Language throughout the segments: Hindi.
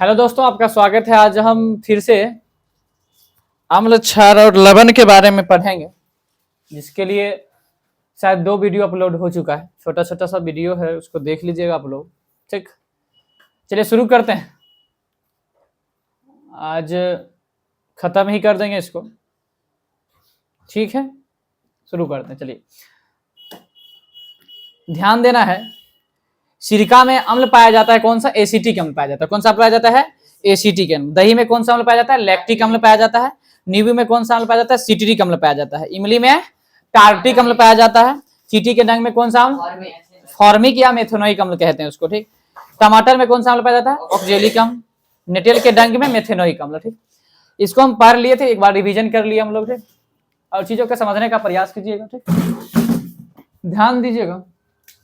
हेलो दोस्तों, आपका स्वागत है। आज हम फिर से अम्ल, क्षार और लवण के बारे में पढ़ेंगे, जिसके लिए शायद 2 वीडियो अपलोड हो चुका है। छोटा छोटा सा वीडियो है, उसको देख लीजिएगा आप लोग। ठीक, चलिए शुरू करते हैं। आज खत्म ही कर देंगे इसको। ठीक है, शुरू करते हैं। चलिए, ध्यान देना है। सिरका में अम्ल पाया जाता है, कौन सा? एसिटिक अम्ल पाया जाता है। कौन सा पाया जाता है? एसिटिक अम्ल। दही में कौन सा अम्ल पाया जाता है? लैक्टिक अम्ल पाया जाता है। नींबू में कौन सा अम्ल पाया जाता है? सिट्रिक अम्ल पाया जाता है। इमली में टार्टिक अम्ल पाया जाता है। चींटी के डंक में कौन सा अम्ल? फॉर्मिक या मेथेनोइक अम्ल कहते हैं उसको। ठीक, टमाटर में कौन सा अम्ल पाया जाता है? ऑक्जेलिक अम्ल। नेटेल के डंक में मेथेनोइक अम्ल। ठीक, इसको हम पढ़ लिए थे, एक बार रिवीजन कर लिए हम लोग। ठीक, और चीजों को समझने का प्रयास कीजिएगा। ठीक, ध्यान दीजिएगा।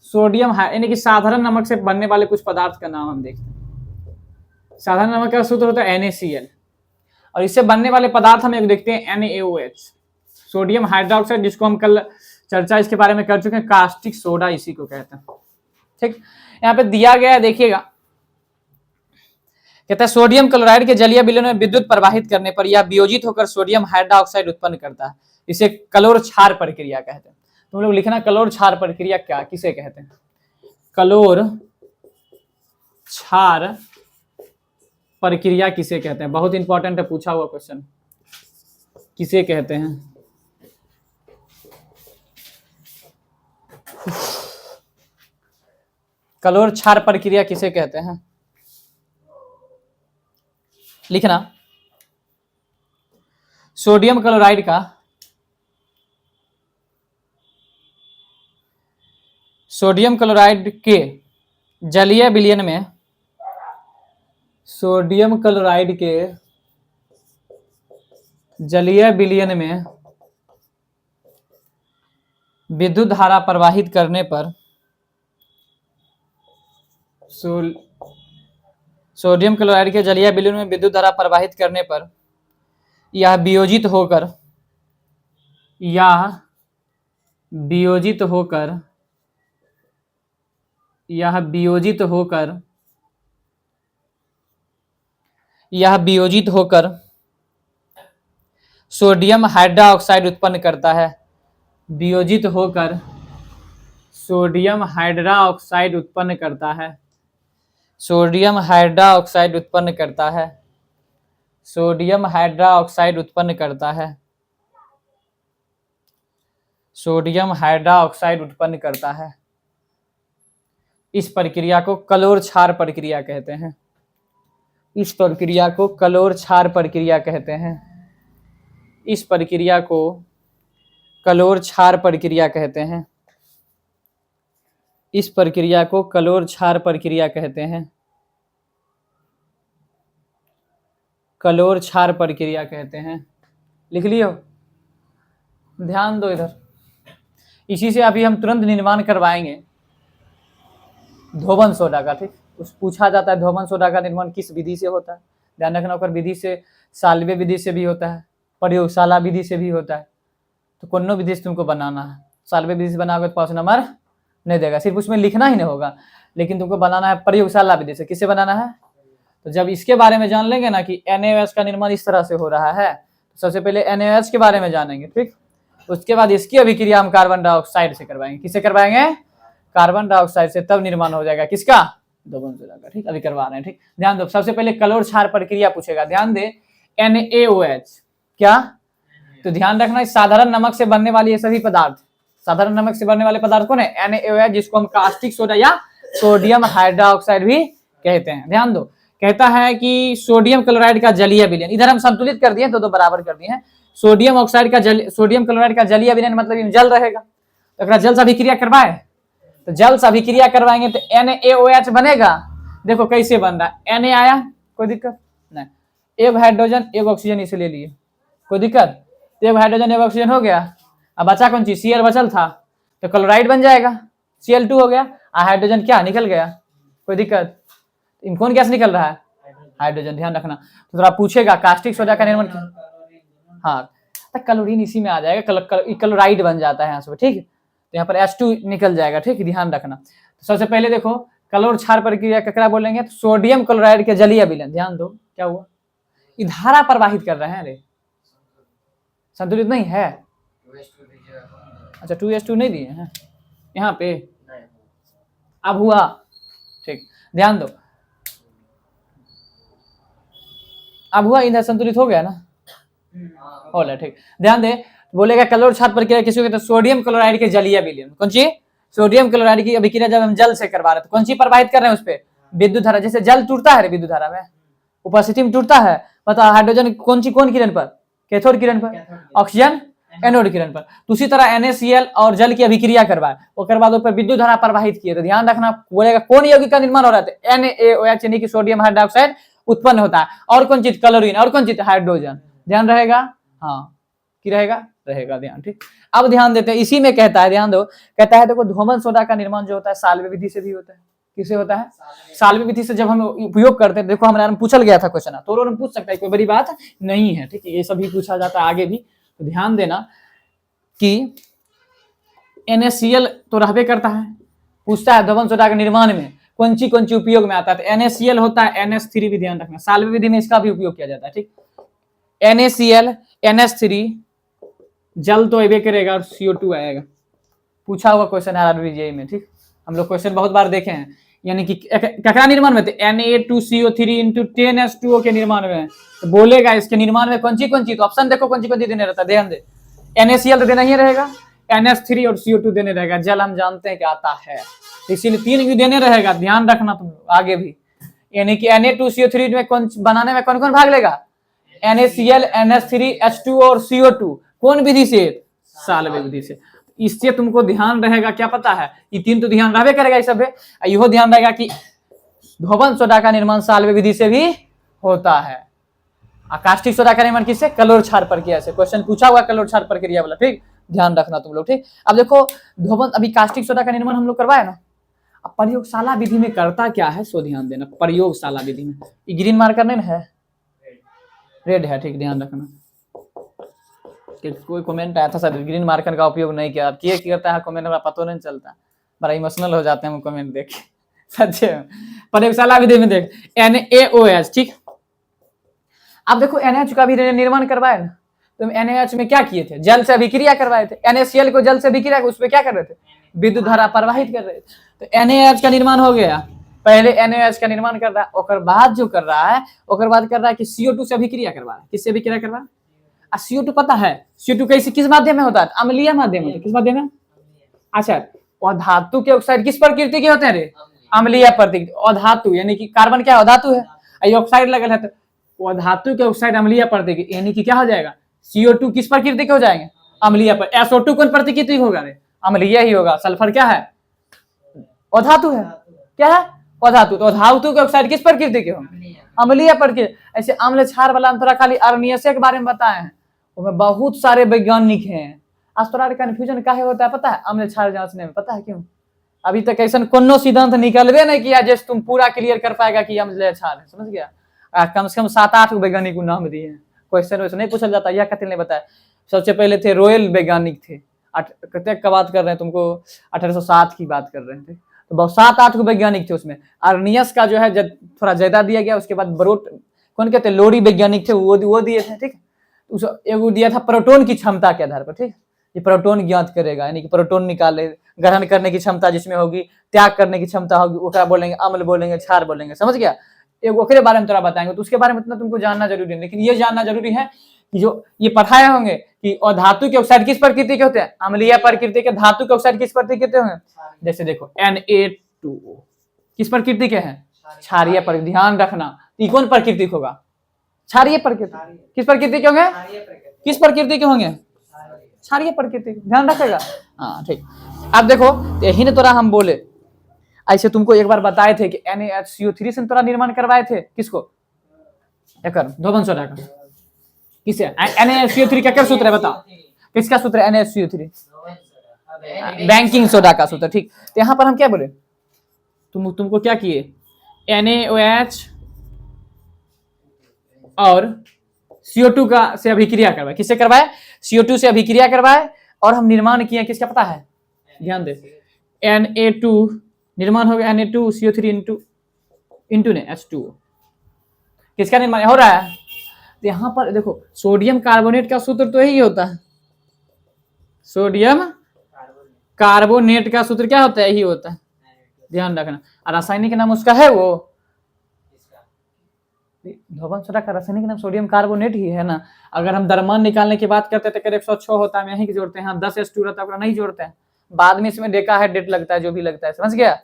सोडियम यानी कि साधारण नमक से बनने वाले कुछ पदार्थ का नाम हम देखते हैं। साधारण नमक का सूत्र होता है NaCl, और इससे बनने वाले पदार्थ हम एक देखते हैं NaOH, सोडियम हाइड्रोक्साइड, जिसको हम कल चर्चा इसके बारे में कर चुके हैं। कास्टिक सोडा इसी को कहते हैं। ठीक, यहाँ पे दिया गया है, देखिएगा। कहता है सोडियम क्लोराइड के जलीय विलयन में विद्युत प्रवाहित करने पर यह वियोजित होकर सोडियम हाइड्रोक्साइड उत्पन्न करता है। इसे कलोर क्षार प्रक्रिया कहते हैं। तुम लोग लिखना, कलोर क्षार प्रक्रिया क्या किसे कहते हैं? कलोर क्षार प्रक्रिया किसे कहते हैं? बहुत इंपॉर्टेंट है, पूछा हुआ क्वेश्चन। किसे कहते हैं? कलोर क्षार प्रक्रिया किसे कहते हैं? लिखना, सोडियम क्लोराइड का सोडियम क्लोराइड के जलीय विलयन में सोडियम क्लोराइड के जलीय विलयन में विद्युत धारा प्रवाहित करने पर सोडियम क्लोराइड के जलीय विलयन में विद्युत धारा प्रवाहित करने पर यह वियोजित होकर यह वियोजित होकर सोडियम हाइड्रोक्साइड उत्पन्न करता है। वियोजित होकर सोडियम हाइड्रोक्साइड उत्पन्न करता है। सोडियम हाइड्रोक्साइड उत्पन्न करता है। सोडियम हाइड्रोक्साइड उत्पन्न करता है। सोडियम हाइड्रोक्साइड उत्पन्न करता है। इस प्रक्रिया को कलोर क्षार प्रक्रिया कहते हैं। इस प्रक्रिया को कलोर क्षार प्रक्रिया कहते हैं। इस प्रक्रिया को कलोर क्षार प्रक्रिया कहते हैं। इस प्रक्रिया को कलोर क्षार प्रक्रिया कहते हैं। कलोर क्षार प्रक्रिया कहते हैं। लिख लियो, ध्यान दो इधर। इसी से अभी हम तुरंत निर्माण करवाएंगे धोबन सोडा का। ठीक, उस पूछा जाता है धोबन सोडा का निर्माण किस विधि से होता है। ध्यान रखना, ओकर विधि से साल्वे विधि से भी होता है, प्रयोगशाला विधि से भी होता है। तो कोनो विधि से तुमको बनाना है। साल्वे विधि से बनाओगे तो 5 नंबर नहीं देगा, सिर्फ उसमें लिखना ही नहीं होगा, लेकिन तुमको बनाना है प्रयोगशाला विधि से। किससे बनाना है? तो जब इसके बारे में जान लेंगे ना कि NaOH का निर्माण इस तरह से हो रहा है, तो सबसे पहले NaOH के बारे में जानेंगे। ठीक, उसके बाद इसकी अभिक्रिया हम कार्बन डाइऑक्साइड से करवाएंगे। किससे करवाएंगे? कार्बन डाइऑक्साइड से। तब निर्माण हो जाएगा किसका? धोबन सोडा का। ठीक, अभी करवा रहे हैं। ठीक, ध्यान दो। सबसे पहले कलोर क्षार प्रक्रिया पूछेगा, ध्यान दे। NaOH क्या? तो ध्यान रखना, इस साधारण नमक से बनने वाली ये सभी पदार्थ, साधारण नमक से बनने वाले पदार्थ कौन है? NaOH, जिसको हम कास्टिक सोडा या सोडियम हाइड्रोक्साइड भी कहते हैं। ध्यान दो, कहता है कि सोडियम क्लोराइड का जलीय विलयन, इधर हम संतुलित कर दिए, दो बराबर कर दिए हैं। सोडियम क्लोराइड का जलीय विलयन मतलब जल रहेगा, तो जल से अभिक्रिया करवाए, तो जल से अभिक्रिया करवाएंगे तो NaOH बनेगा। देखो कैसे बन रहा है। Na आया, कोई दिक्कत नहीं। एक हाइड्रोजन एक ऑक्सीजन इसे ले लिए, कोई दिक्कत? एक हाइड्रोजन एक ऑक्सीजन हो गया। अब बचा कौन चीज? Cl बचल था, तो क्लोराइड बन जाएगा। Cl2 हो गया, हाइड्रोजन क्या निकल गया, कोई दिक्कत? कौन गैस निकल रहा है? हाइड्रोजन। ध्यान रखना, तो थोड़ा पूछेगा कास्टिक सोडा का निर्माण क्या? हाँ, तो क्लोरीन इसी में आ जाएगा, क्लोराइड बन जाता है यहाँ से। ठीक, तो यहाँ पर H2 निकल जाएगा। ठीक, ध्यान रखना। तो सबसे पहले देखो, कलोर क्षार प्रक्रिया ककरा बोलेंगे? तो सोडियम क्लोराइड के जलीय विलयन। ध्यान दो क्या हुआ, ये धारा प्रवाहित कर रहे हैं। अरे संतुलित नहीं है। अच्छा 2s2 नहीं दिए हैं यहाँ पे, अब हुआ ठीक। ध्यान दो अब हुआ, ईंधन संतुलित हो गया ना, हो गया ठीक। ध्यान दे, बोलेगा कलोर क्षार प्रक्रिया किसी को, सोडियम क्लोराइड के जलीय विलयन। कौन सी? सोडियम क्लोराइड की अभिक्रिया जब हम जल से करवा रहे हैं तो कौन सी प्रवाहित कर रहे हैं उस पर? विद्युत धारा। जैसे जल टूटता है विद्युत धारा में, उपस्थिति में टूटता है, पता हाइड्रोजन कौन किरण पर? कैथोड किरण पर, ऑक्सीजन एनोड किरण पर। तो उसी तरह NaCl और जल की अभिक्रिया करवाए, उसके बाद ऊपर विद्युत धारा प्रवाहित किए। तो ध्यान रखना, बोलेगा कौन यौगिक का निर्माण हो रहा है? NaOH यानी कि सोडियम हाइड्रोक्साइड उत्पन्न होता है। और कौन चीज? क्लोरीन। और कौन चीज? हाइड्रोजन। ध्यान रहेगा, हाँ की रहेगा ध्यान ठीक। अब ध्यान देते हैं, इसी में कहता है, ध्यान दो, कहता है देखो धूमन सोडा का निर्माण जो होता है साल्वे विधि से भी होता है। किससे होता है? साल्वे विधि से जब हम उपयोग करते हैं, देखो हमारे पूछल गया था क्वेश्चन, तो पूछ सकता है, कोई बड़ी बात नहीं है ठीक है, ये सभी पूछा जाता है आगे भी। तो ध्यान देना कि NaCl तो रहबे करता है, पूछता है धूमन सोडा के निर्माण में कौन सी उपयोग में आता है? तो NaCl होता है, NH3 भी ध्यान रखना, साल्वे विधि में इसका भी उपयोग किया जाता है ठीक। NaCl NH3 जल तो अबे करेगा और CO2 आएगा, पूछा हुआ क्वेश्चन है RRBJEE में ठीक। हम लोग क्वेश्चन बहुत बार देखे हैं, यानी कि क्या निर्माण में थे? Na2CO3 × 10H2O के निर्माण में। तो बोलेगा इसके निर्माण में कौन सी तो ऑप्शन देखो कौन सी देने रहता है, ध्यान दे। NaCl तो देना ही रहेगा, NH3 और CO2 देने रहेगा। जल हम जानते हैं कि आता है, इसीलिए 3 भी देने रहेगा, ध्यान रखना तुम आगे भी। यानी कि Na2CO3 में कौन बनाने में कौन भाग लेगा? NaCl NH3 H2 और CO2। कौन विधि से? साल्वे विधि से। इससे तुमको ध्यान रहेगा, क्या पता है, ये 3 तो ध्यान रहबे करेगा इस सब। यहो ध्यान रहेगा कि धोबन सोडा का निर्माण साल्वे विधि से भी होता है। कास्टिक सोडा का निर्माण किससे? कलोर क्षार प्रक्रिया से। क्वेश्चन पूछा हुआ कलोर क्षार प्रक्रिया वाला ठीक, ध्यान रखना तुम लोग ठीक। अब देखो धोबन, अभी कास्टिक सोडा का निर्माण हम लोग करवाए ना, अब प्रयोगशाला विधि में करता क्या है सो ध्यान देना। प्रयोगशाला विधि में ये ग्रीन मार्कर नहीं है, रेड है ठीक, ध्यान रखना। कोई कमेंट आया था सर ग्रीन मार्कर का उपयोग नहीं किया, किए करता है कमेंट, हमारा पता नहीं चलता, बड़ा इमोशनल हो जाते हैं हम कमेंट देख के सच्चे। प्रयोगशाला विधि में देख NaOH ठीक। अब देखो NaOH का भी निर्माण करवाए ना, तो NaOH में क्या किए थे? जल से अभिक्रिया करवाए थे। NaCl को जल से अभिक्रिया, उस पर क्या कर रहे थे? विद्युत धारा प्रवाहित कर रहे थे। तो NaOH का निर्माण हो गया, पहले NaOH का निर्माण कर रहा है, और बाद जो कर रहा है, और बाद कर रहा है कि CO2 से अभिक्रिया करवा रहा है। किससे अभिक्रिया करवा रहा है? CO2 पता है, CO2 कैसे किस माध्यम में होता है? अम्लीय माध्यम में। किस माध्यम में? अच्छा, और धातु के ऑक्साइड किस प्रकृति के होते हैं रे? अम्लीय प्रकृति। और धातु यानी कि कार्बन क्या है? धातु है, ये ऑक्साइड लगल है, तो धातु के ऑक्साइड अम्लीय प्रकृति, यानी कि क्या हो जाएगा? CO2 किस प्रकृति के हो जाएंगे? अम्लीय पर। SO2 कौन प्रकृति होगा रे? अम्लीय ही होगा। सल्फर क्या है? अधातु है। क्या है? अधातु। तो धातु के ऑक्साइड किस प्रकृति के होंगे? अम्लीय प्रकृति। ऐसे अम्ल क्षार वाला हम थोड़ा खाली अर्नियस के बारे में बताए हैं, उसमें बहुत सारे वैज्ञानिक हैं। आज थोड़ा कंफ्यूजन काहे होता है पता है? अम्ल क्षार जांचने में, पता है क्यों? अभी तक ऐसा कोनो सिद्धांत निकलवे नहीं किया जिस तुम पूरा क्लियर कर पाएगा कि अम्ल क्षार है, समझ गया? कम से कम 7-8 वैज्ञानिक को नाम दिए हैं, क्वेश्चन वैसे नहीं पूछा जाता, यह कतिल ने बताया। सबसे पहले थे रॉयल वैज्ञानिक थे, कतेक का बात कर रहे हैं तुमको, 1807 की बात कर रहे थे। तो बहुत 7-8 वैज्ञानिक थे उसमें। अर्नियस का जो है थोड़ा ज्यादा दिया गया। उसके बाद ब्रोट कौन कहते हैं, लोरी वैज्ञानिक थे, वो दिए थे ठीक। एगो दिया था प्रोटॉन की क्षमता के आधार पर ठीक, ये प्रोटॉन ज्ञात करेगा, यानी कि प्रोटॉन निकाले, ग्रहण करने की क्षमता जिसमें होगी, त्याग करने की क्षमता होगी, वो बोलेंगे अम्ल बोलेंगे, क्षार बोलेंगे, समझ गया? एक ओकरे बारे में थोड़ा बताएंगे, तो उसके बारे में इतना तुमको जानना जरूरी है। लेकिन ये जानना जरूरी है कि जो ये पढ़ाए होंगे कि और धातु के ऑक्साइड किस प्रकृति के होते हैं? अम्लीय प्रकृति के। धातु के ऑक्साइड किस प्रकृति के होंगे? जैसे देखो Na2O किस प्रकृति के हैं? क्षारीय प्रकृति। ध्यान रखना, ये कौन प्रकृति होगा? क्षारीय प्रकृति। किस प्रकृति के होंगे? किस प्रकृति के होंगे? क्षारीय प्रकृति। ध्यान रखेगा, हाँ ठीक। अब देखो यही ने तोरा हम बोले, ऐसे तुमको एक बार बताए थे कि NaCO3 से तोरा निर्माण करवाए थे। किसको? धोबन सोडा का। किसे? NaCO3 का क्या सूत्र है बताओ? किसका सूत्र है NaCO3? बैंकिंग सोडा का सूत्र ठीक। तो यहाँ पर हम क्या बोले, तुमको क्या किए? NaOH और CO2 का से अभिक्रिया करवाए। किससे करवाए? CO2 से अभिक्रिया करवाए, और हम निर्माण किए किसका पता है? ध्यान दे, Na2 निर्माण हो गया Na2CO3 इंटू ने H2O। किसका निर्माण हो रहा है? तो यहाँ पर देखो सोडियम कार्बोनेट का सूत्र तो यही होता है, सोडियम कार्बोनेट का सूत्र क्या होता है? यही होता है, ध्यान रखना। और रासायनिक नाम उसका है वो धोबन सोडा का रासायनिक नाम सोडियम कार्बोनेट ही है ना। अगर हम द्रव्यमान निकालने की बात करते हैं तो 106 होता है, यहीं की जोड़ते हैं हम, 10H2 रहता है नहीं जोड़ते हैं, बाद में इसमें डेका है डेट लगता है जो भी लगता है, समझ गया।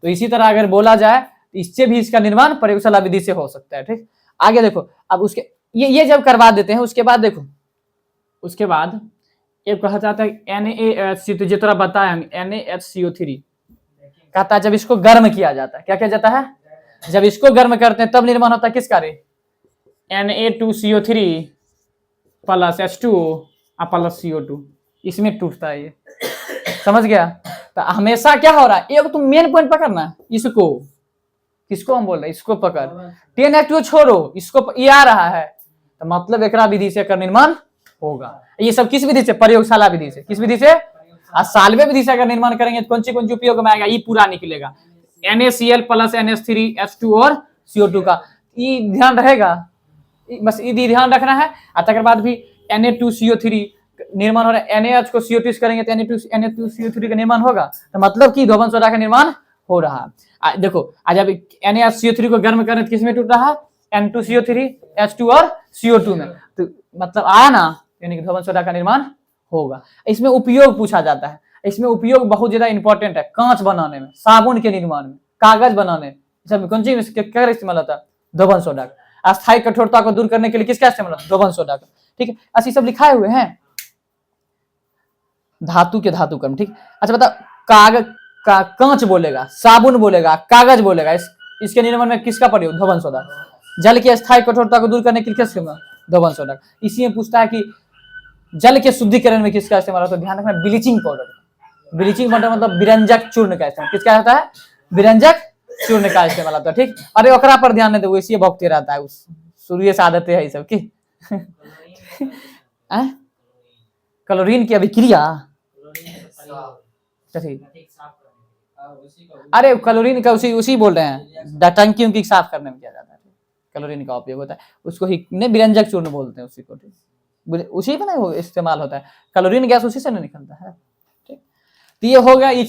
तो इसी तरह अगर बोला जाए इससे भी इसका निर्माण प्रयोगशाला विधि से हो सकता है। ठीक, आगे देखो अब उसके ये जब करवा देते हैं उसके बाद देखो, उसके बाद एक कहा जाता है NaHC, तो जो तरह बताया हम NaHCO3 कहता है जब इसको गर्म किया जाता है, क्या किया जाता है? जब इसको गर्म करते हैं तब निर्माण होता है किसका रे? Na2CO3 plus H2O plus CO2, इसमें टूटता है ये, समझ गया। तो हमेशा क्या हो रहा है, एक तो मेन पॉइंट पकड़ना है, इसको किसको हम बोल रहे हैं, इसको पकड़, 10H2O छोड़ो, इसको ये आ रहा है तो मतलब एकरा विधि से कर निर्माण होगा। ये सब किस विधि से? प्रयोगशाला विधि से। किस विधि से? साल्वे विधि से अगर निर्माण करेंगे तो कौन सी उपयोग में आएगा? ये पूरा निकलेगा, NaCl प्लस NH3 H2 और CO2 का, ये ध्यान रहेगा, बस ये ध्यान रखना है। तकर बाद भी Na2CO3 निर्माण हो रहा है, NaH को CO2 करेंगे तो Na2CO3 का निर्माण होगा, तो मतलब कि धोबन सोडा का निर्माण हो रहा है। देखो आज अब NaCO3 को गर्म करें तो किसमें टूट रहा है? N2CO3 H2 और CO2 में, तो मतलब आया ना, यानी कि धोबन सोडा का निर्माण होगा। इसमें उपयोग पूछा जाता है, इसमें उपयोग बहुत ज्यादा इंपॉर्टेंट है, कांच बनाने में, साबुन के निर्माण में, कागज बनाने, सब कौन चीज क्या इस्तेमाल होता है? धोबन सोडा का। अस्थायी कठोरता को दूर करने के लिए किसका इस्तेमाल होता है? धोबन सोडा का। ठीक है, ऐसे सब लिखाए हुए हैं धातु के धातु कर्म। ठीक, अच्छा बता, कागज का कांच बोलेगा, साबुन बोलेगा, कागज बोलेगा, इसके निर्माण में किसका प्रयोग? धोबन सोडा। जल की अस्थायी कठोरता को दूर करने के लिए किसका? धोबन सोडा। इसी में पूछता है कि जल के शुद्धिकरण में किसका इस्तेमाल होता है? ध्यान रखना, ब्लीचिंग पाउडर। ब्लीचिंग पाउडर मतलब विरंजक चूर्ण का इस्तेमाल, किसका होता है? विरंजक चूर्ण का इस्तेमाल होता है। ठीक, अरे ओकरा पर ध्यान नहीं दो, इसी भोगते रहता है, उस शुरू से आदत है सब की। क्लोरीन की अभिक्रिया, अरे क्लोरीन का उसी बोल रहे हैं, टंकियों की साफ करने में किया जाता है, क्लोरीन का उपयोग होता है, उसको ही विरंजक चूर्ण बोलते हैं उसी को। ठीक, उसी में ना इस्तेमाल होता है, क्लोरीन गैस उसी से नहीं निकलता है। ठीक, तो ये हो गया, ये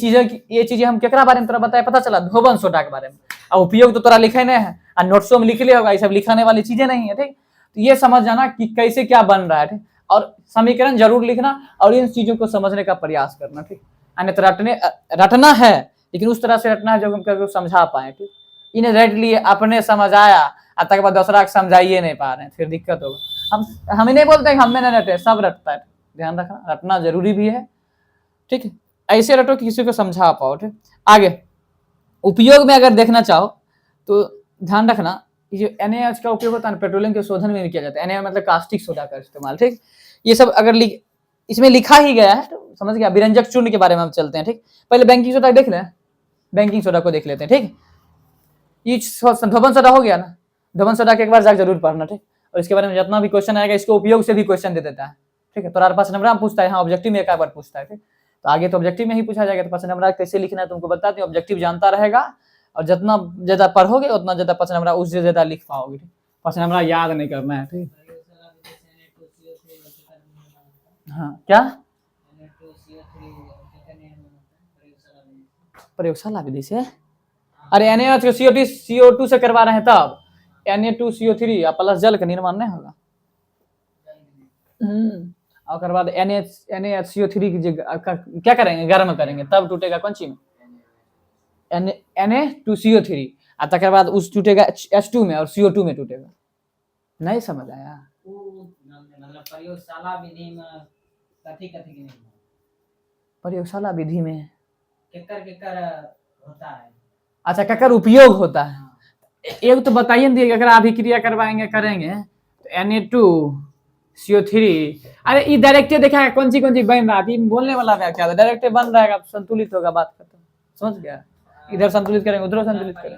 चीजें हम केकरा बारे में तोरा बताया, पता चला धोबन सोडा के बारे में। और उपयोग तो तोरा लिखे नहीं है, और नोट्सों में लिख लिया होगा, ये सब लिखाने वाली चीजें नहीं है। ठीक, तो ये समझ जाना कि कैसे क्या बन रहा है। ठीक, और समीकरण जरूर लिखना और इन चीजों को समझने का प्रयास करना। ठीक, रटना है लेकिन उस तरह से रटना है जो हम समझा पाए। ठीक, इन्हें रट लिए, अपने समझ आया, तक बाद दूसरा समझाइए नहीं पा रहे हैं, फिर दिक्कत होगा। हम ही नहीं बोलते कि हमें नहीं रटे, सब रटता है, ध्यान रखना, रटना जरूरी भी है। ठीक है, ऐसे रटो कि किसी को समझा पाओ। ठीक, आगे उपयोग में अगर देखना चाहो तो ध्यान रखना, जो NaH का उपयोग होता है पेट्रोलियम के शोधन में भी किया जाता है, Na मतलब कास्टिक सोडा का इस्तेमाल। ठीक, ये सब अगर इसमें लिखा ही गया है तो समझ गया। विरंजक चूर्ण के बारे में हम चलते हैं। ठीक, पहले बेकिंग सोडा देख लें, बेकिंग सोडा को देख लेते हैं। ठीक, ये धोबन सोडा हो गया ना, धोबन सोडा के एक बार जाकर जरूर पढ़ना। ठीक, और इसके बारे में जितना भी क्वेश्चन आएगा इसको उपयोग से भी क्वेश्चन दे देता है। ठीक है, तो 5 नंबर पूछता है, हाँ ऑब्जेक्टिव में एक बार पूछता है। ठीक, तो आगे तो ऑब्जेक्टिव में ही पूछा जाएगा, तो 5 नंबर कैसे लिखना है तुमको बताते हैं, ऑब्जेक्टिव जानता रहेगा और जितना ज्यादा पढ़ोगे उतना ज्यादा 5 नंबर उससे ज्यादा लिख पाओगे। 5 नंबर याद नहीं करना है। ठीक, हाँ क्या प्रयोगशाला विधि से? अरे NaH को CO2 से करवा रहे हैं तब Na2CO3 प्लस जल का निर्माण नहीं होगा। और बाद NaHCO3 की क्या करेंगे? गर्म करेंगे तब टूटेगा कौन सी में? Na2CO3, तक बाद उस टूटेगा H2 में और CO2 में टूटेगा। नहीं समझ आया? मतलब प्रयोगशाला विधि में प्रयोगशाला विधि में केकर होता है? अच्छा, केकर उपयोग होता है? एक तो बताइए दिए, अगर अभिक्रिया करवाएंगे करेंगे तो Na2CO3, अरे ये डायरेक्ट देखा कौन सी बन रहा है, बोलने वाला क्या डायरेक्ट बन रहा है, संतुलित होगा, बात खत्म, समझ गया। इधर संतुलित करेंगे उधर संतुलित करेंगे।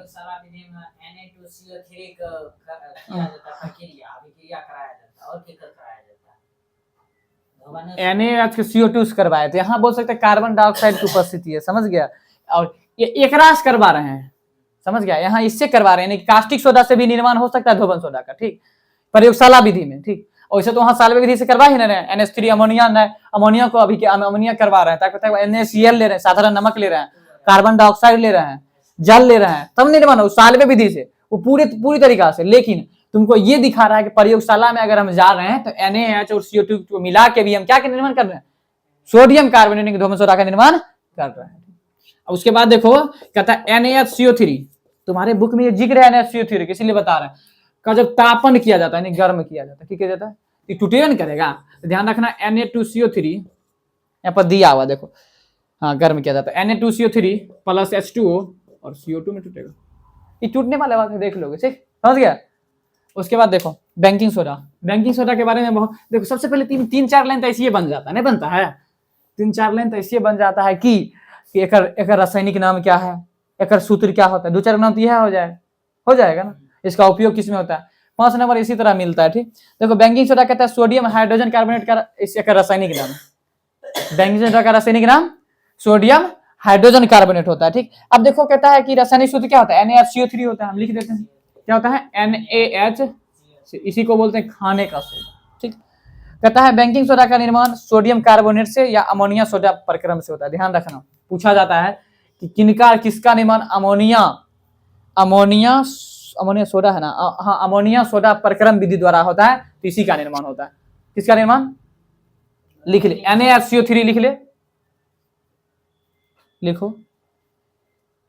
NaH को CO2 से करवाए थे, यहाँ बोल सकते हैं कार्बन डाइऑक्साइड की उपस्थिति है, समझ गया। और ये एकराश करवा रहे हैं, समझ गया, यहाँ इससे करवा रहे हैं। कास्टिक सोडा से भी निर्माण हो सकता है धोबन सोडा का, ठीक, प्रयोगशाला विधि में, ठीक। वैसे तो वहां साल्वे विधि से करवा ही नहीं रहे, NH3 अमोनिया अमोनिया को अभी अमोनिया करवा रहे हैं, ताकि NaCl ले रहे हैं, साधारण नमक ले रहे हैं, कार्बन डाइऑक्साइड ले रहे हैं, जल ले रहे हैं, तब निर्माण हो साल्वे विधि से, वो पूरी तरीका से। लेकिन तुमको ये दिखा रहा है कि प्रयोगशाला में अगर हम जा रहे हैं तो NaH और CO2 को मिला के भी हम क्या के निर्माण कर रहे हैं, सोडियम कार्बोनेट धोबन सोडा का निर्माण कर रहे हैं। उसके बाद देखो कहता है NaCO3, तुम्हारे बुक में ये जिक्र है NaCO3, इसीलिए बता रहे हैं का जब तापन किया जाता है, गर्म किया जाता है, ठीक है, जाता है, ये टूटेगा नहीं करेगा, तो ध्यान रखना Na2CO3 यहाँ पर दिया हुआ देखो, हाँ गर्म किया जाता है, Na2CO3 प्लस H2O और CO2 में टूटेगा, ये टूटने वाला बात है, देख लोगे, ठीक, समझ गया। उसके बाद देखो बेकिंग सोडा के बारे में बहुत देखो, सबसे पहले तीन चार लाइन तो ऐसे बन जाता है, नहीं बनता है, 3-4 लाइन तो ऐसे बन जाता है कि एक रासायनिक नाम क्या है, एक सूत्र क्या होता है, 2-4 नाम तो यह हो जाएगा ना, इसका उपयोग किसमें होता है, 5 नंबर इसी तरह मिलता है, ठीक। देखो बेकिंग सोडा कहता है सोडियम हाइड्रोजन कार्बोनेट का एक रासायनिक नाम, बेकिंग सोडा का रासायनिक नाम सोडियम हाइड्रोजन कार्बोनेट होता है, ठीक। अब देखो कहता है कि रासायनिक सूत्र क्या होता है, NaCO3 होता है, हम लिख देते हैं क्या होता है, NaH, इसी को बोलते हैं खाने का सोडा, ठीक। कहता है बेकिंग सोडा का निर्माण सोडियम कार्बोनेट से या अमोनिया सोडा प्रक्रम से होता है। ध्यान रखना, पूछा जाता है कि किसका निर्माण अमोनिया सोडा है ना, हाँ अमोनिया सोडा प्रक्रम विधि द्वारा होता है, तो इसी का निर्माण होता है। किसका निर्माण, लिख ले, NaCO3 लिख ले, लिखो,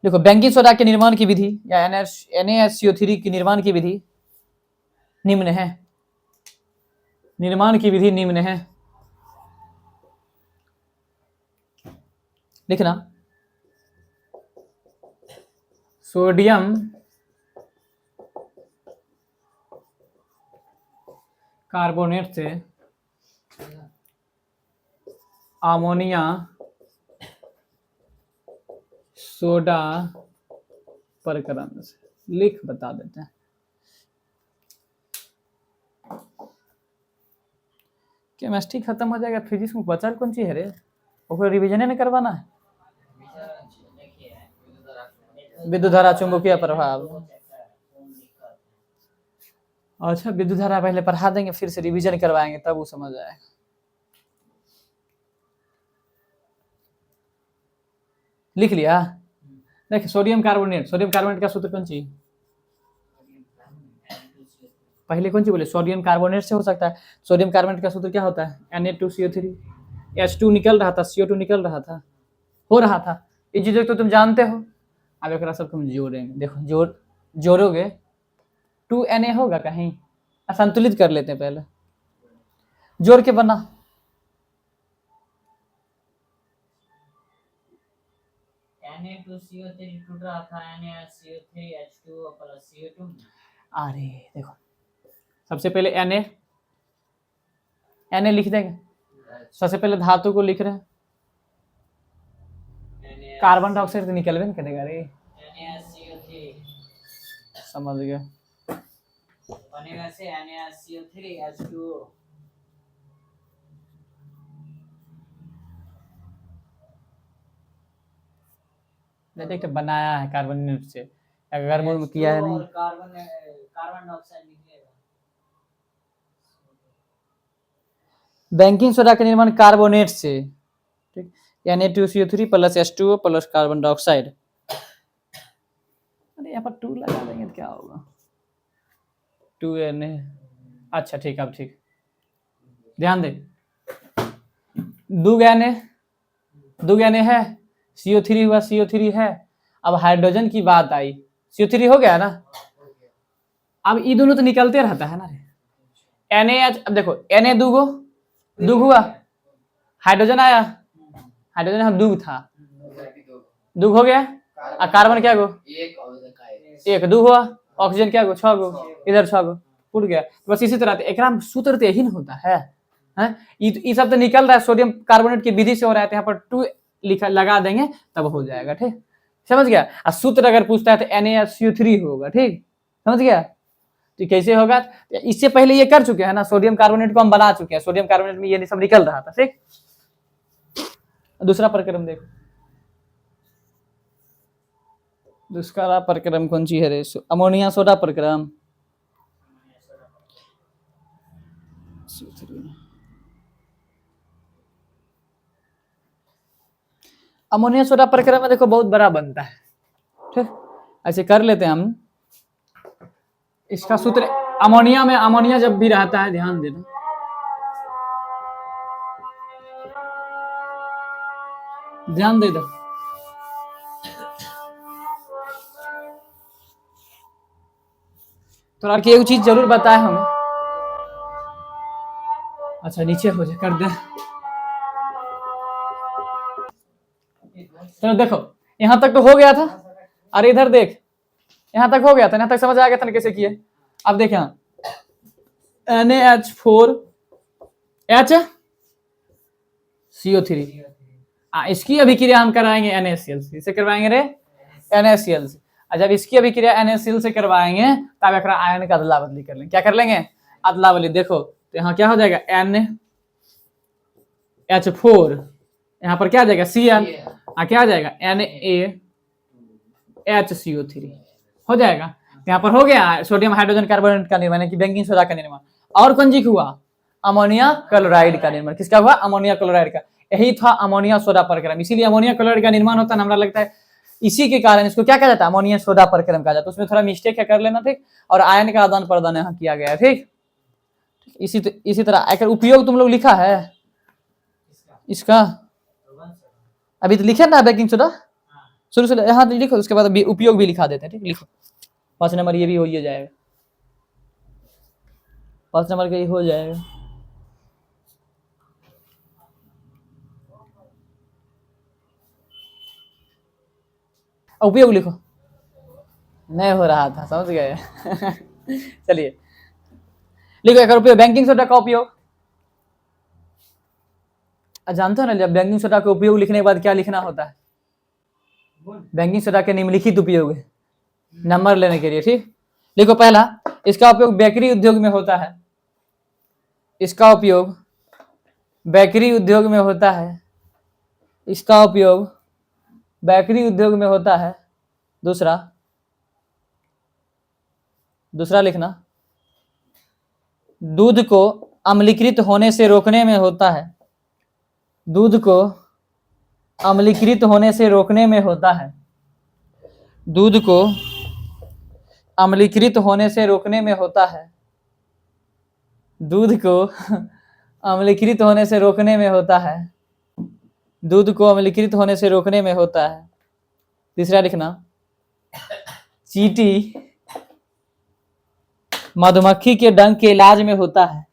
देखो बेकिंग सोडा के निर्माण की विधि या NaCO3 की निर्माण की विधि निम्न है, निर्माण की विधि निम्न है, लिखना, सोडियम कार्बोनेट से अमोनिया सोडा प्रक्रम से, लिख बता देते हैं। केमिस्ट्री खत्म हो जाएगा, फिजिक्स में बचल कौन चीज है रे, ओकर रिवीजन नहीं करवाना है, विद्युत धारा चुंबकीय प्रभाव, अच्छा विद्युत धारा पहले पढ़ा देंगे, फिर से रिवीजन करवाएंगे, तब वो समझ आएगा। लिख लिया, देख सोडियम कार्बोनेट का सूत्र कौन सी, पहले कौन सी बोले, सोडियम कार्बोनेट से हो सकता है, सोडियम कार्बोनेट का सूत्र क्या होता है, Na2CO3, H2 निकल रहा था, CO2 निकल रहा था, हो रहा था, ये चीजें तो तुम जानते हो। अब एक सब तुम जोड़ेंगे, देखो जोड़ोगे 2Na होगा कहीं, संतुलित कर लेते हैं पहले, जोड़ के बना, Na2CO3 टूट रहा था, NaCO3 H2O प्लस CO2। अरे देखो सबसे पहले Na लिख देंगे, सबसे पहले धातु को लिख रहे हैं, कार्बन डाइऑक्साइड तो निकलवे नहीं करेगा रे, NaCO3 समझ गया, बनेगा से NaCO3 H2O, देखते बनाया है कार्बोनेट से, अगर मूल में किया है नहीं, कार्बन डाइऑक्साइड निकलेगा। बेकिंग सोडा का निर्माण कार्बोनेट से, ठीक, Na2CO3 plus H2O plus carbon dioxide, अरे यहाँ पर 2 लगा देंगे तो क्या होगा, 2Na, अच्छा ठीक, अब ठीक, ध्यान दे, 2 Na है, CO3 हुआ, CO3 है, अब हाइड्रोजन की बात आई, CO3 हो गया ना, अब ये दोनों तो निकलते रहता है ना, NaH, अब देखो Na दो हुआ, हाइड्रोजन आया, हाइड्रोजन हम दूग था, दूग हो गया, कार्बन क्या गो, एक 2 हुआ, ऑक्सीजन क्या गो, 6 गो, इधर 6 गो, उड़ गया, बस इसी तरह एकराम सूत्र तो यही होता है, ये सब तो निकल रहा है, सोडियम कार्बोनेट की विधि से हो रहा है, यहाँ पर 2 लिखा लगा देंगे तब हो जाएगा, ठीक, समझ गया। और सूत्र अगर पूछता है तो NaCO3 होगा, ठीक, समझ गया, तो कैसे होगा, इससे पहले ये कर चुके हैं ना, सोडियम कार्बोनेट को हम बना चुके हैं, सोडियम कार्बोनेट में ये सब निकल रहा था, ठीक। दूसरा प्रक्रम देखो, दुष्कारा प्रक्रम कौन सी है रे? अमोनिया सोडा प्रक्रम। अमोनिया सोडा प्रक्रम में देखो बहुत बड़ा बनता है, ठीक। ऐसे कर लेते हैं हम। इसका सूत्र अमोनिया में, अमोनिया जब भी रहता है, ध्यान देना, ध्यान दे दो। तो लड़के एक चीज जरूर बताए हमें। अच्छा नीचे हो जाए, कर दे। चलो देखो यहां तक तो हो गया था। अरे इधर देख, यहां तक हो गया था, यहां तक समझ आ गया था ना कैसे किए। अब देख यहाँ NaH4HCO3, इसकी अभिक्रिया हम कराएंगे NaCl से। इसे करवाएंगे रे NaCl से। और जब इसकी अभिक्रिया NaCl से करवाएंगे तब एक आयन का अदला बदली कर लेंगे। क्या कर लेंगे? अदला बदली। देखो तो यहाँ क्या हो जाएगा, NaH4, यहाँ पर क्या आ जाएगा Cl, क्या आ जाएगा NaHCO3 हो जाएगा। यहाँ पर हो गया सोडियम हाइड्रोजन कार्बोनेट का निर्माण, की बैंकिंग सोडा का निर्माण। और कौन जी हुआ? अमोनिया क्लोराइड का निर्माण। किसका हुआ? अमोनिया क्लोराइड का। यही था अमोनिया सोडा प्रक्रम। इसीलिए अमोनिया क्लोराइड का निर्माण होता है, हमरा लगता है इसी के कारण इसको क्या कहा जाता है? अमोनिया सोडा प्रक्रम कहा जाता है। उसमें थोड़ा मिस्टेक है, कर लेना, ठीक। और आयन का आदान प्रदान यहाँ किया गया है, ठीक। इसी तरह अगर उपयोग तुम लोग लिखा है इसका, अभी तो लिखे ना बेकिंग सोडा, शुरू से यहाँ लिखो, उसके बाद उपयोग भी लिखा देते हैं, ठीक। लिखो 5 नंबर, ये भी हो ही जाएगा, 5 नंबर का ही हो जाएगा। उपयोग लिखो, नहीं हो रहा था, समझ गए। चलिए लिखो एक उपयोग, बैंकिंग सोडा का उपयोग। जानते हो ना, जब बैंकिंग सोडा का उपयोग लिखने के बाद क्या लिखना होता है? बैंकिंग सोडा के निम्नलिखित उपयोग है, नंबर लेने के लिए, ठीक। लिखो पहला, इसका उपयोग बेकरी उद्योग में होता है। इसका उपयोग बेकरी उद्योग में होता है। इसका उपयोग बेकरी उद्योग में होता है। दूसरा लिखना, दूध को अम्लीकृत होने से रोकने में होता है। दूध को अम्लीकृत होने से रोकने में होता है। दूध को अम्लीकृत होने से रोकने में होता है। दूध को अम्लीकृत होने से रोकने में होता है। दूध को अम्लीकृत होने से रोकने में होता है। तीसरा लिखना, चींटी मधुमक्खी के डंक के इलाज में होता है।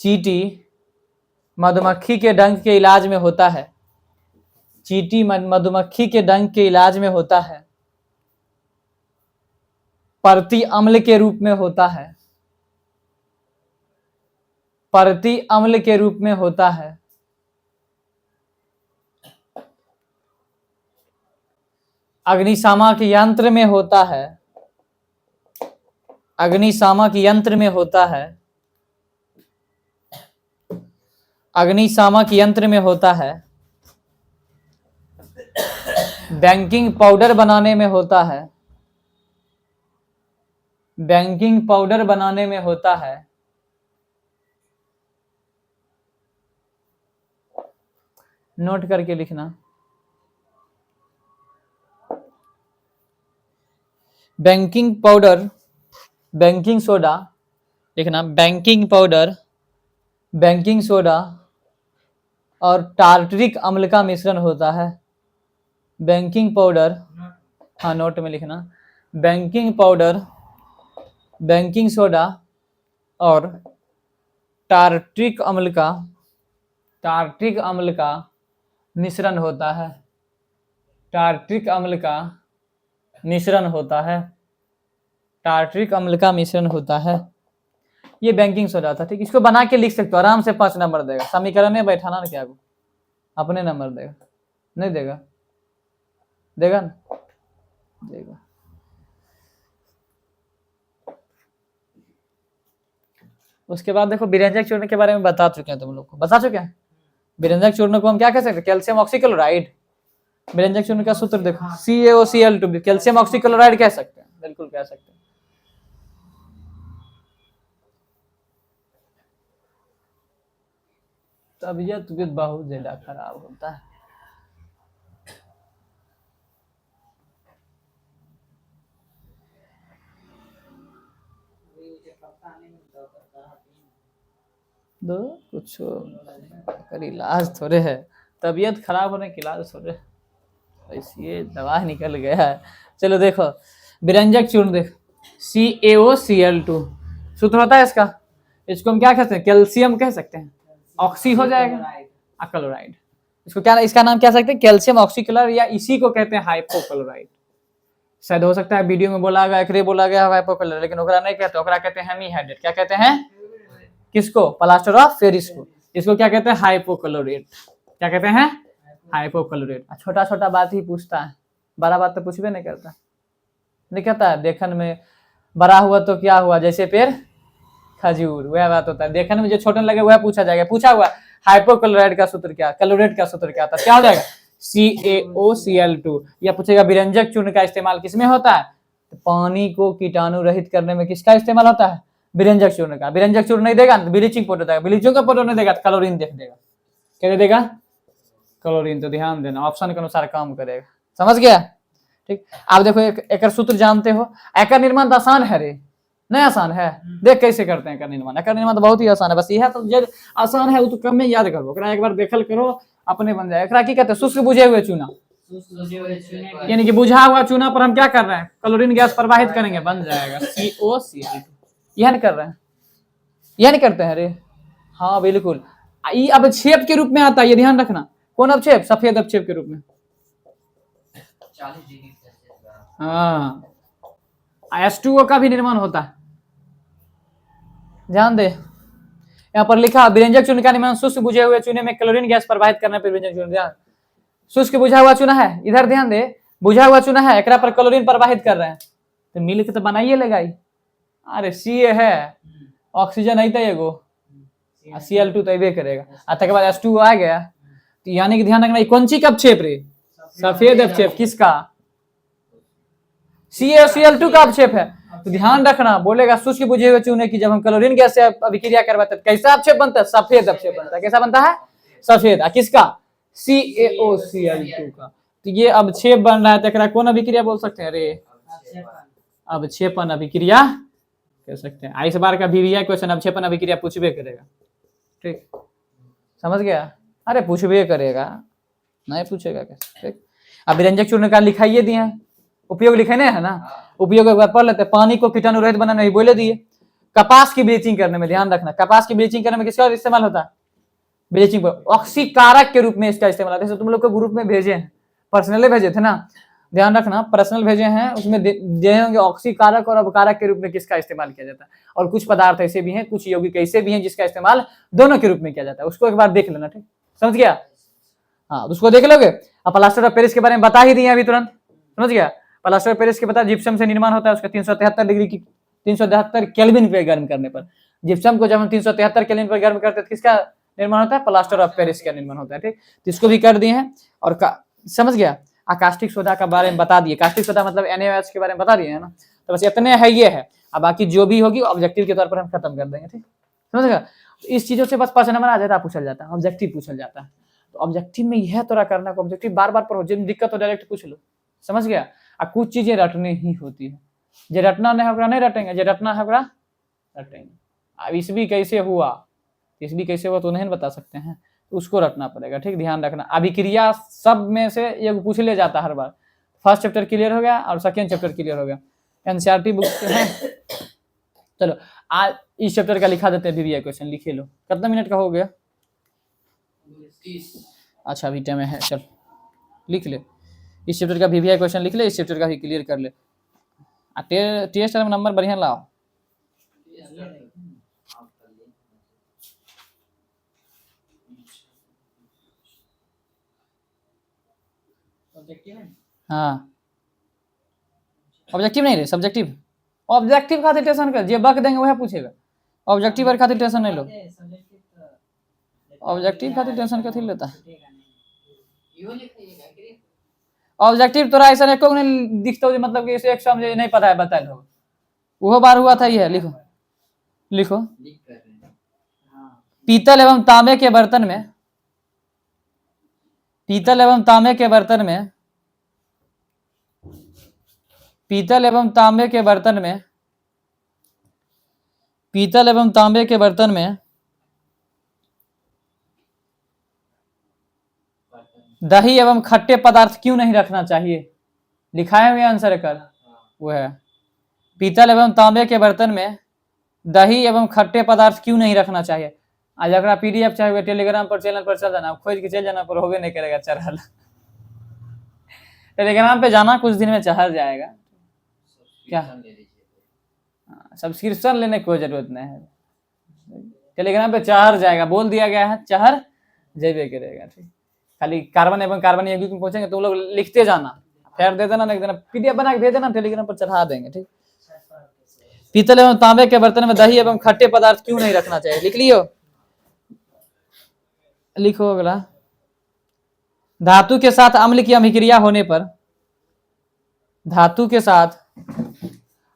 चींटी मधुमक्खी के डंक के इलाज में होता है। चींटी मधुमक्खी के डंक के इलाज में होता है। प्रति अम्ल के रूप में होता है। प्रति अम्ल के रूप में होता है। अग्निशामक यंत्र में होता है। अग्निशामक यंत्र में होता है। अग्निशामक यंत्र में होता है। बेकिंग पाउडर बनाने में होता है। बेकिंग पाउडर बनाने में होता है। नोट करके लिखना, बेकिंग पाउडर, बेकिंग सोडा लिखना, बेकिंग पाउडर, बेकिंग सोडा और टार्टरिक अम्ल का मिश्रण होता है। बेकिंग पाउडर, हाँ नोट में लिखना, बेकिंग पाउडर, बेकिंग सोडा और टार्टरिक अम्ल का मिश्रण होता है। टार्टरिक अम्ल का मिश्रण होता है। टार्टरिक अम्ल का मिश्रण होता है। ये बेकिंग सोडा था, ठीक। इसको बना के लिख सकते हो, आराम से 5 नंबर देगा। समीकरण में बैठाना ना, क्या अपने नंबर देगा, नहीं देगा? देगा ना, देगा। उसके बाद देखो विरंजक चूर्ण के बारे में बता चुके हैं, तुम लोग को बता चुके हैं। विरंजक चूर्ण को हम क्या कह सकते हैं? कैल्शियम ऑक्सीक्लोराइड, विरंजक चूर्ण का सूत्र देखो, CaOCl2, कैल्शियम ऑक्सीक्लोराइड कह सकते हैं, बिल्कुल कह सकते हैं। तबीयत बहुत ज्यादा खराब होता है। दो कुछ कर इलाज थोड़े है, तबीयत खराब होने के इलाज थोड़े, ये दवा निकल गया है। चलो देखो विरंजक चूर्ण देखो, CaOCl2 सूत्र होता है इसका, इसको हम क्या कहते हैं, कैल्शियम कह सकते हैं, ऑक्सी हो जाएगा क्लोराइड, इसको क्या, इसका नाम क्या सकते हैं, कैल्शियम ऑक्सीक्लोराइड, या इसी को कहते हैं हाइपोक्लोराइड। शायद हो सकता है वीडियो में बोला गया, एकरे बोला गया हाइपोक्लोराइड, लेकिन ओकरा नहीं कहते, ओकरा कहते हैं हेमीहाइड्रेट। क्या कहते हैं, किसको, प्लास्टर ऑफ पेरिस को, इसको क्या कहते हैं, हाइपोक्लोरेट। क्या कहते हैं, हाइपोक्लोरेट। छोटा छोटा बात ही पूछता है, बड़ा बात तो पूछबे नहीं करता, नहीं कहता है देखन में बड़ा हुआ तो क्या हुआ, जैसे पेड़ खजूर, वह बात होता है, देखने में जो छोटा लगे वह पूछा जाएगा। पूछा हुआ हाइपोक्लोराइड का सूत्र क्या, क्लोरेट का सूत्र क्या था, क्या हो जाएगा, CaOCl2। या पूछेगा विरंजक चूर्ण का इस्तेमाल किसमें होता है, तो पानी को कीटाणु रहित करने में किसका इस्तेमाल होता है, विरंजक चूर्ण का। विरंजक चूर्ण नहीं देगा तो ब्लीचिंग पाउडर देगा, ब्लीचिंग का पाउडर नहीं देगा तो क्लोरीन देख देगा, क्या दे देगा, क्लोरीन। तो ध्यान देना, ऑप्शन के अनुसार काम करेगा, समझ गया। ठीक, आप देखो एक सूत्र जानते हो, एकर निर्माण तो आसान है रे, नहीं आसान है, देख कैसे करते हैं एकर निर्माण। एकर निर्माण तो बहुत ही आसान है, बस यह तो जब आसान है वो तो कम में याद करो, एक बार देखल करो अपने बन जाए। एकरा की कहते हैं, शुष्क बुझे हुए चूना, यानी कि बुझा हुआ चूना पर हम क्या कर रहे हैं, क्लोरीन गैस प्रवाहित करेंगे, बन जाएगा CaOCl2। यह नहीं कर रहे हैं, यह नहीं करते हैं रे, हाँ बिल्कुल। ये अवक्षेप के रूप में आता है, ये ध्यान रखना, कौन अवक्षेप, सफेद अवक्षेप के रूप में। हाँ, H2O का भी निर्माण होता है, ध्यान दे। यहाँ पर लिखा विरंजक चूर्ण का निर्माण शुष्क बुझे हुए चूने में क्लोरीन गैस प्रवाहित करने पर विरंजक चूर्ण। ध्यान, शुष्क बुझा हुआ चूना है, इधर ध्यान दे, बुझा हुआ चूना है, एकरा पर क्लोरीन प्रवाहित कर रहे हैं, तो मिल के तो बनाइए लगाई। अरे Ca है, ऑक्सीजन है तो एगो, Cl2 तो अबे करेगा, के बाद H2O आ गया, तो यानी कि ध्यान रखना, कौन सी का अवक्षेप रे, सफेद अवक्षेप, किसका, CaCl2 का अवक्षेप है। तो ध्यान रखना, बोलेगा शुष्क बुझे हुए चूने की जब हम क्लोरीन गैस से अभिक्रिया करवाते हैं कैसा अवक्षेप बनता है, सफेद अवक्षेप बनता है। कैसा बनता है, सफेद। किसका, CaOCl2 का। तो ये अवक्षेप बन रहा है, तो कौन अभिक्रिया बोल सकते हैं रे, अवक्षेपन अभिक्रिया कह सकते हैं। इस बार का VVI क्वेश्चन अवक्षेपन अभिक्रिया पूछबे करेगा, ठीक, समझ गया। अरे पूछबे करेगा, नहीं पूछेगा कैसे, ठीक। अब विरंजक चूर्ण का लिखाइए दिए हैं, उपयोग लिखे नहीं है ना, उपयोग एक बार पढ़ लेते हैं। पानी को कीटाणु रहित बनाने में बोले दिए, कपास की ब्लीचिंग करने में, ध्यान रखना, कपास की ब्लीचिंग करने में किसका इस्तेमाल होता है, ब्लीचिंग ऑक्सीकारक के रूप में इसका इस्तेमाल होता है। तुम लोग को ग्रुप में भेजे हैं, पर्सनली भेजे थे ना, ध्यान रखना, पर्सनल भेजे हैं, उसमें दिए होंगे ऑक्सीकारक और अवकारक के रूप में किसका इस्तेमाल किया जाता है। और कुछ पदार्थ ऐसे भी हैं, कुछ यौगिक ऐसे भी हैं जिसका इस्तेमाल दोनों के रूप में किया जाता है, उसको एक बार देख लेना, ठीक, समझ गया। हाँ, उसको देख लोगे। अब प्लास्टर ऑफ पेरिस के बारे में बता ही दिए अभी तुरंत, समझ गया। प्लास्टर ऑफ पेरिस के बता, जिप्सम से निर्माण होता है, उसका 373 डिग्री की 373 केल्विन पे गर्म करने पर। जिप्सम को जब हम 373 केल्विन पर गर्म करते हैं, किसका निर्माण होता है, प्लास्टर ऑफ पेरिस का निर्माण होता है, ठीक। तो इसको भी कर दिए हैं। और समझ गया, कास्टिक सोडा का बारे में बता दिए, कास्टिक सोडा मतलब NaOH के बारे में बता दिए है ना। तो बस इतने है, ये है। अब बाकी जो भी होगी ऑब्जेक्टिव के तौर पर हम खत्म कर देंगे, ठीक, समझ गया। इस चीजों से बस 5 नंबर आ जाता है, पूछल जाता है, ऑब्जेक्टिव पूछल जाता है। तो ऑब्जेक्टिव में यह तोरा करना, ऑब्जेक्टिव बार बार पढ़ो, जिन दिक्कत हो डायरेक्ट पूछ लो, समझ गया। कुछ चीजें रटने ही होती है, जो रटना नहीं होगा नहीं रटेंगे, जो रटना होगा रटेंगे। अब इसभी कैसे हुआ, इसभी कैसे हुआ तो नहीं बता सकते हैं, उसको रटना पड़ेगा, ठीक, ध्यान रखना। अभिक्रिया सब में से एक पूछ ले जाता हर बार। फर्स्ट चैप्टर क्लियर हो गया और सेकेंड चैप्टर क्लियर हो गया, NCERT बुक है। चलो आज इस चैप्टर का लिखा देते हैं VVI क्वेश्चन, लिखे लो। कितना मिनट का हो गया, अच्छा अभी टाइम है, चल लिख ले। इस चैप्टर का VVI क्वेश्चन लिख ले, इस चैप्टर का भी क्लियर कर ले। टेस्ट में नंबर बढ़िया लाओ। हाँ, ऑब्जेक्टिव नहीं रे, सब्जेक्टिव। ऑब्जेक्टिव खातिर टेंशन कर, जे बक देंगे वह पूछेगा। ऑब्जेक्टिव और खातिर टेंशन नहीं लो, ऑब्जेक्टिव खातिर टेंशन कथी लेता है। ऑब्जेक्टिव तोरा ऐसा एको नहीं दिखता हो, मतलब कि इसे एक समझे नहीं पता है बता लो, वो बार हुआ था ये। लिखो लिखो, लिख कर रहे हैं। हाँ पीतल एवं तांबे के बर्तन में, पीतल एवं तांबे के बर्तन में, पीतल एवं तांबे के बर्तन में, पीतल एवं तांबे के बर्तन में दही एवं खट्टे पदार्थ क्यों नहीं रखना चाहिए? लिखाए हुए आंसर कर वो है, पीतल एवं तांबे के बर्तन में दही एवं खट्टे पदार्थ क्यों नहीं रखना चाहिए। आज अगर पीडीएफ चाहिए टेलीग्राम पर चैनल पर चल जाना, खोज के चल जाना, पर होगे नहीं करेगा चढ़ल। टेलीग्राम पे जाना, कुछ दिन में चढ़ जाएगा। क्या सब्सक्रिप्शन लेने की कोई जरूरत नहीं है, टेलीग्राम पे चढ़ जाएगा, बोल दिया गया है चढ़ जेबे करेगा। ठीक, खाली कार्बन एवं कार्बन यौगिक में पहुंचेंगे तो लोग लिखते जाना, फेर दे देना, एक देना पीडीएफ बना के भेज देना, टेलीग्राम पर चढ़ा देंगे। ठीक, पीतल एवं तांबे के बर्तन में दही एवं खट्टे पदार्थ क्यों नहीं रखना चाहिए, लिख लियो। लिखो अगला, धातु के साथ अम्ल की अभिक्रिया होने पर, धातु के साथ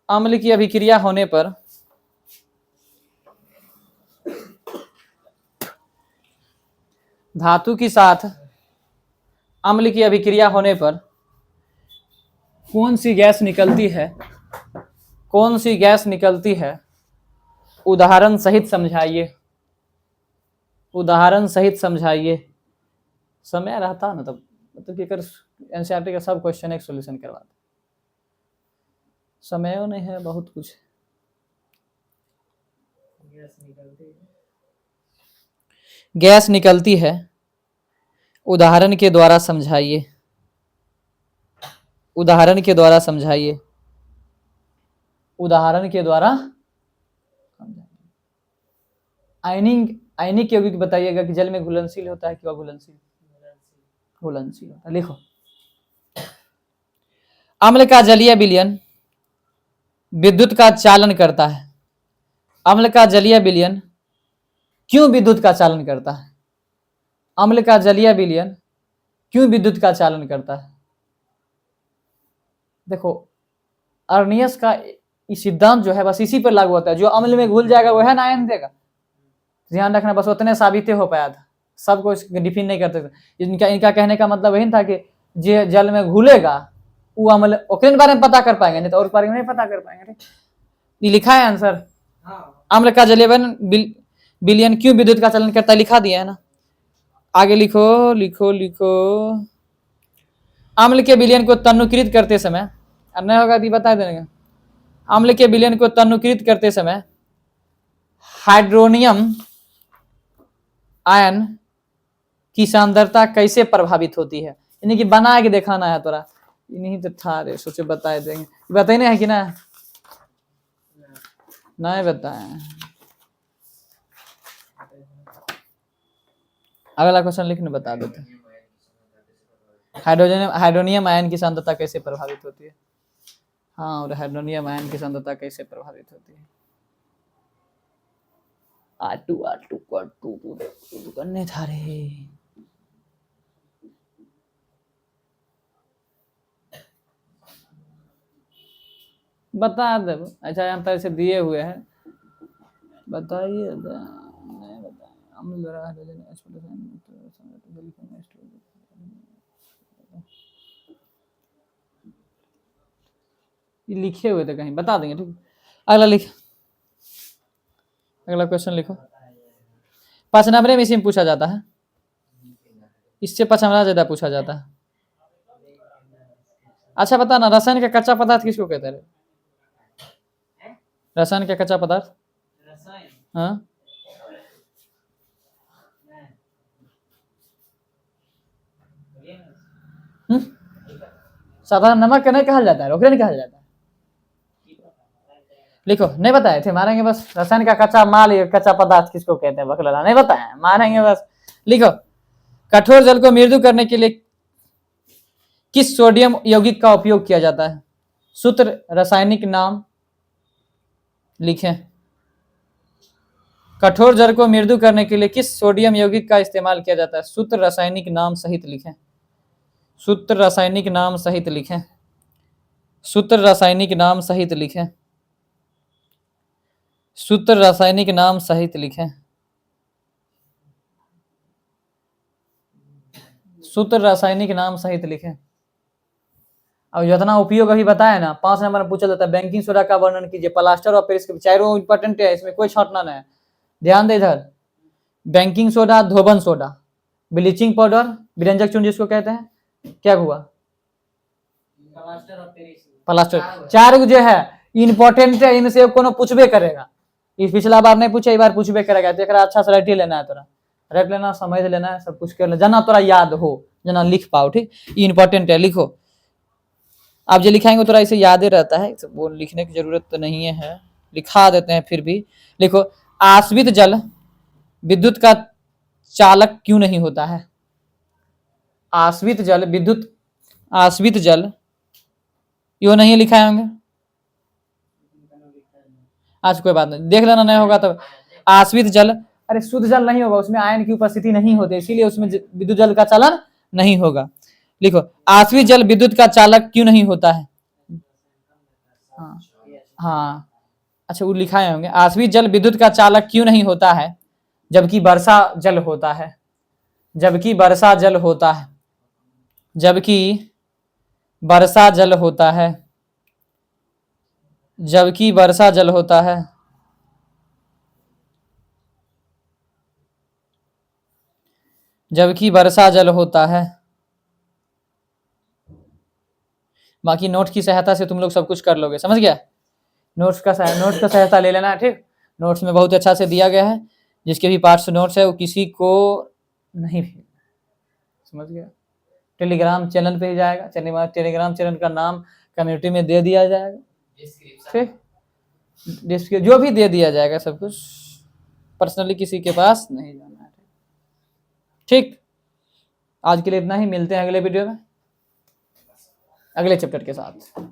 अम्ल की अभिक्रिया होने पर धातु के साथ अम्ल की अभिक्रिया होने पर कौन सी गैस निकलती है, कौन सी गैस निकलती है, उदाहरण सहित समझाइए, उदाहरण सहित समझाइए। समय रहता ना तब मतलब कि एनसीईआरटी का सब क्वेश्चन एक सॉल्यूशन करवाते, समय नहीं है बहुत कुछ। गैस निकलती है, उदाहरण के द्वारा समझाइए, उदाहरण के द्वारा समझाइए, उदाहरण के द्वारा। आयनिंग, आयनिक यौगिक बताइएगा कि जल में घुलनशील होता है कि अघुलनशील? घुलनशील होता है। लिखो, अम्ल का जलीय विलयन विद्युत का चालन करता है। अम्ल का जलीय विलयन क्यों विद्युत का चालन करता है? अम्ल का जलीय विलयन क्यों विद्युत का चालन करता है? देखो, अर्नियस का सिद्धांत जो है बस इसी पर लागू होता है, जो अम्ल में घुल जाएगा वह ना आयन देगा। ध्यान रखना, बस उतने साबित हो पाया था, सबको डिफाइन नहीं करते थे। इनका कहने का मतलब वही था कि जो जल में घुलेगा वो अम्ल, ओके बारे में पता कर पाएंगे, नहीं तो और बारे में नहीं पता कर पाएंगे। ये लिखा है आंसर, अम्ल का जलीय विलयन क्यों विद्युत का चालन करता है, लिखा दिया है ना। आगे लिखो लिखो लिखो, अम्ल के विलयन को तन्नुकृत करते समय, नहीं होगा तो बता देंगे। अम्ल के विलयन को तन्नुकृत करते समय हाइड्रोनियम आयन की सांद्रता कैसे प्रभावित होती है, यानी कि बना के दिखाना है तोरा। नहीं तो था रे, सोचे बता देंगे, बताने है कि ना, नहीं बताए। अगला क्वेश्चन लिखने बता देते। हाइड्रोनियम आयन की सांद्रता कैसे प्रभावित होती है? हाँ, और हाइड्रोनियम आयन की सांद्रता कैसे प्रभावित होती है? आटू आटू कटू करने था रे। बता दे, अच्छा यहाँ पर ऐसे दिए हुए हैं, बताइए। नहीं बताए, अम्ल द्वारा हाइड्रोजन ये लिखे हुए थे कहीं, बता देंगे। ठीक, अगला लिख, अगला क्वेश्चन लिखो। 5 नंबर में इसी में पूछा जाता है, इससे 5 नंबर ज्यादा पूछा जाता है। अच्छा बता ना, रसायन का कच्चा पदार्थ किसको कहते हैं? रसायन का कच्चा पदार्थ, हाँ साधारण नमक का नहीं कहा जाता है, ओकरे नहीं कहा जाता है। लिखो, नहीं बताए थे, मारेंगे बस। रसायन का कच्चा माल या कच्चा पदार्थ किसको कहते हैं? बकला नहीं बताए, मारेंगे बस। लिखो, कठोर जल को मृदु करने के लिए किस सोडियम यौगिक का उपयोग किया जाता है? सूत्र रासायनिक नाम लिखें। कठोर जल को मृदु करने के लिए किस सोडियम यौगिक का इस्तेमाल किया जाता है? सूत्र रासायनिक नाम सहित लिखें। सूत्र रासायनिक नाम सहित लिखें। सूत्र रासायनिक नाम सहित लिखें। सूत्र रासायनिक नाम सहित लिखें। सूत्र रासायनिक नाम सहित लिखें। अब जितना उपयोग अभी बताया ना, 5 नंबर में पूछा जाता है बेकिंग सोडा का वर्णन कीजिए। प्लास्टर ऑफ पेरिस के चारों इंपॉर्टेंट है, इसमें कोई छांटना नहीं है। ध्यान दे इधर, बेकिंग सोडा, धोबन सोडा, ब्लीचिंग पाउडर, विरंजक चूर्ण जिसको कहते हैं, क्या हुआ? Plaster of Paris. प्लास्टर। चार जो है इंपॉर्टेंट है, इनसे कोनो पूछबे करेगा। इस पिछला बार नहीं पूछा, इस बार पूछबे करेगा। तो एकरा अच्छा से रट ही लेना है, तोरा रट लेना, समझ लेना है, सब कुछ कर लेना, जना तोरा याद हो, जना लिख पाओ। ठीक, इंपॉर्टेंट है, लिखो। आप जो लिखाएंगे तोरा इसे याद ही रहता है, वो लिखने की जरूरत तो नहीं है, लिखा देते हैं फिर भी। लिखो, आश्रित जल विद्युत का चालक क्यों नहीं होता है? आश्रित जल विद्युत, आश्रित जल, यो नहीं लिखाए होंगे आज, कोई बात नहीं, देख लेना, नहीं होगा तो। आश्रित जल, अरे शुद्ध जल नहीं होगा, उसमें आयन की उपस्थिति नहीं होती, इसीलिए उसमें विद्युत जल का चालन नहीं होगा। लिखो, आश्रित जल विद्युत का चालक क्यों नहीं होता है? हाँ हाँ, अच्छा वो लिखाए होंगे, आश्रित जल विद्युत का चालक क्यों नहीं होता है जबकि वर्षा जल होता है? जबकि वर्षा जल होता है, जबकि वर्षा जल होता है, जबकि वर्षा जल होता है, जबकि वर्षा जल होता है। बाकी नोट की सहायता से तुम लोग सब कुछ कर लोगे, समझ गया? नोट्स का सहायता ले लेना है, ठीक। नोट्स में बहुत अच्छा से दिया गया है, जिसके भी पार्ट्स नोट्स है वो किसी को नहीं भी, समझ गया? टेलीग्राम चैनल पे ही जाएगा, टेलीग्राम चैनल का नाम कम्युनिटी में दे दिया जाएगा, ठीक, जो भी दे दिया जाएगा, सब कुछ पर्सनली किसी के पास नहीं जाना है, ठीक। आज के लिए इतना ही, मिलते हैं अगले वीडियो में अगले चैप्टर के साथ।